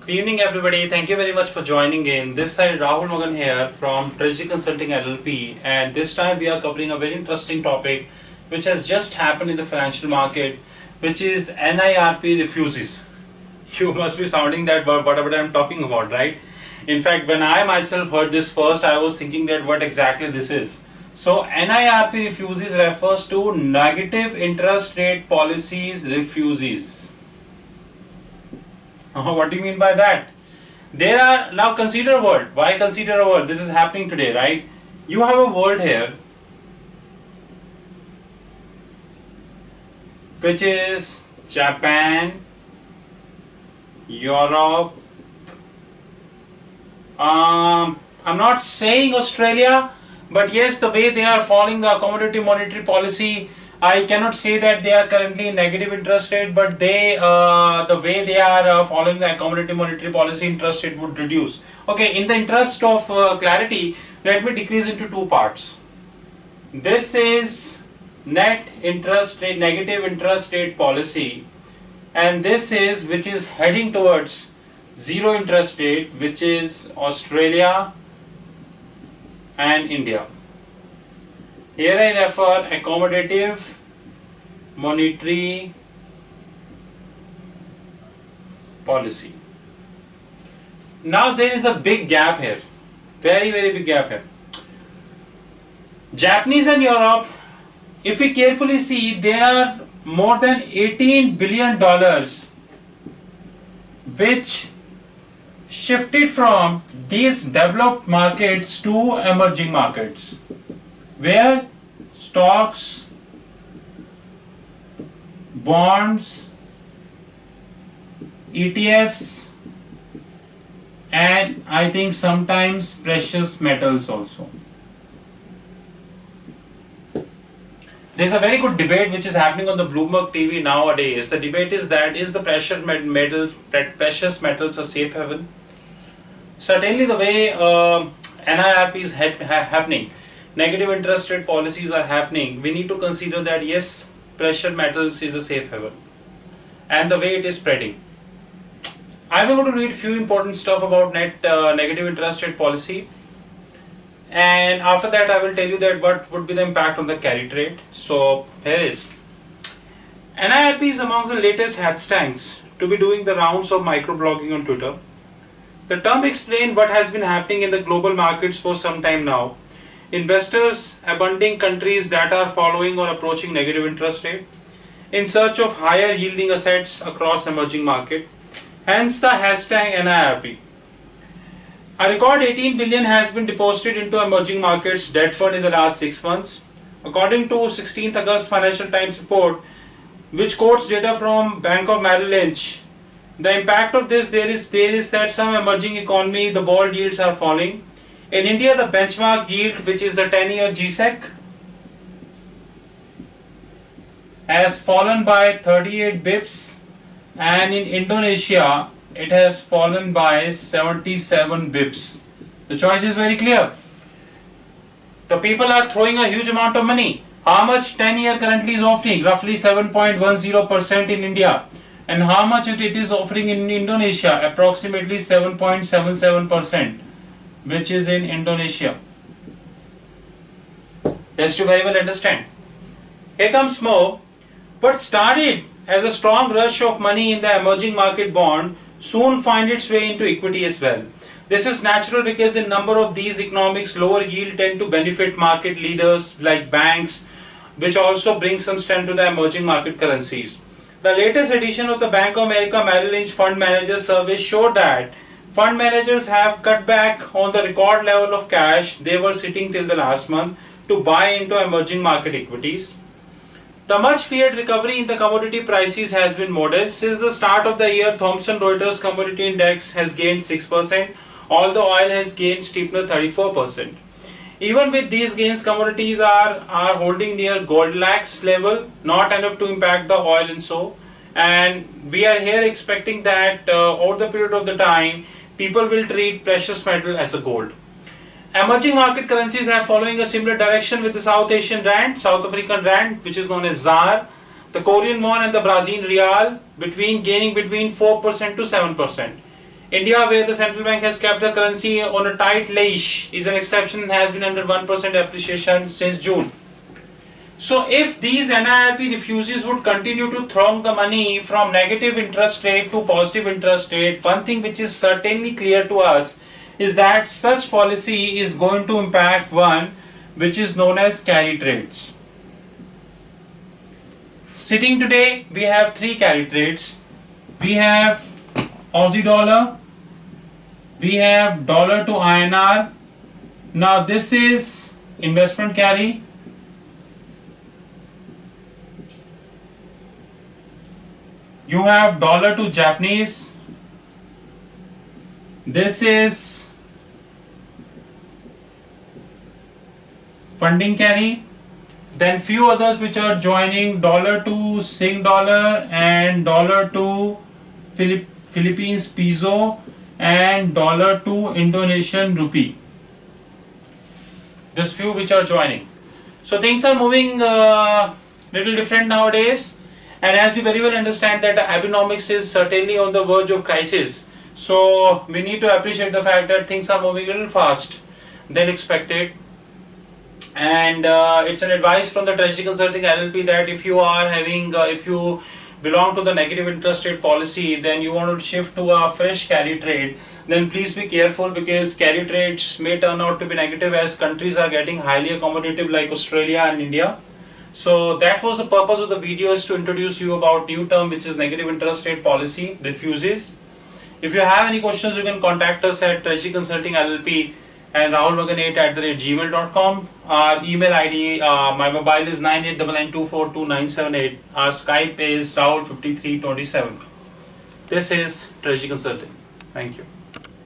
Good evening, everybody. Thank you very much for joining in. This side Rahul Magan here from Treasury Consulting LLP, and this time we are covering a very interesting topic which has just happened in the financial market, which is NIRP refuses. You must be sounding that whatever I'm talking about, right? In fact, when I myself heard this first, I was thinking that what exactly this is. So NIRP refuses refers to negative interest rate policies refuses. What do you mean by that? There are, now consider a world. Why consider a world? This is happening today, right? You have a world here which is Japan, Europe, I'm not saying Australia, but yes, the way they are following the accommodative monetary policy, I cannot say that they are currently in negative interest rate, but they, the way they are following the accommodative monetary policy, interest rate would reduce. Okay, in the interest of clarity, let me decrease into two parts. This is net interest rate, negative interest rate policy, and this is which is heading towards zero interest rate, which is Australia and India. Here I refer accommodative monetary policy. Now there is a big gap here, very big gap here. Japanese and Europe, if we carefully see, there are more than $18 billion which shifted from these developed markets to emerging markets, where stocks, bonds, ETFs, and I think sometimes precious metals also. There's a very good debate which is happening on the Bloomberg TV nowadays. The debate is that, is the precious metals a safe haven? Certainly the way NIRP is happening, negative interest rate policies are happening, we need to consider that yes, precious metals is a safe haven, and the way it is spreading. I'm going to read few important stuff about negative interest rate policy, and after that I will tell you that what would be the impact on the carry trade. So here is, NIRP is amongst the latest hashtags to be doing the rounds of microblogging on Twitter. The term explains what has been happening in the global markets for some time now. Investors abandoning countries that are following or approaching negative interest rate in search of higher yielding assets across emerging market. Hence the hashtag NIRP. A record 18 billion has been deposited into emerging markets debt fund in the last 6 months. According to 16th August Financial Times report, which quotes data from Bank of Merrill Lynch, the impact of this there is that some emerging economy, the bond yields are falling. In India, the benchmark yield, which is the 10-year GSEC, has fallen by 38 bips, and in Indonesia, it has fallen by 77 bips. The choice is very clear. The people are throwing a huge amount of money. How much 10-year currently is offering? Roughly 7.10% in India. And how much it is offering in Indonesia? Approximately 7.77%, which is in Indonesia. Just to very well understand. Here comes more. What started as a strong rush of money in the emerging market bond soon find its way into equity as well. This is natural because in number of these economics, lower yield tend to benefit market leaders like banks, which also brings some strength to the emerging market currencies. The latest edition of the Bank of America Merrill Lynch Fund Managers Survey showed that fund managers have cut back on the record level of cash they were sitting till the last month to buy into emerging market equities. The much feared recovery in the commodity prices has been modest. Since the start of the year, Thomson Reuters Commodity Index has gained 6%, although oil has gained steeper 34%. Even with these gains, commodities are holding near Goldilocks level, not enough to impact the oil and so. And we are here expecting that over the period of the time, people will treat precious metal as a gold. Emerging market currencies are following a similar direction with the South Asian rand, South African rand, which is known as ZAR, the Korean won and the Brazilian real gaining between 4% to 7%. India, where the central bank has kept the currency on a tight leash, is an exception and has been under 1% appreciation since June. So if these NIRP refugees would continue to throng the money from negative interest rate to positive interest rate, one thing which is certainly clear to us is that such policy is going to impact one which is known as carry trades. Sitting today, we have three carry trades. We have Aussie dollar, we have dollar to INR. Now this is investment carry. You have dollar to Japanese. This is funding carry. Then few others which are joining, dollar to Sing dollar and dollar to Philippines peso and dollar to Indonesian rupee. This few which are joining. So things are moving little different nowadays. And as you very well understand that the Abenomics is certainly on the verge of crisis. So we need to appreciate the fact that things are moving a little fast than expected. And it's an advice from the Treasury Consulting LLP that if you are having, if you belong to the negative interest rate policy, then you want to shift to a fresh carry trade, then please be careful, because carry trades may turn out to be negative as countries are getting highly accommodative like Australia and India. So that was the purpose of the video, is to introduce you about new term which is negative interest rate policy, refugees. If you have any questions, you can contact us at Treasury Consulting LLP and rahulmagan@gmail.com. Our email ID, my mobile is 9899242978. Our Skype is Rahul5327. This is Treasury Consulting. Thank you.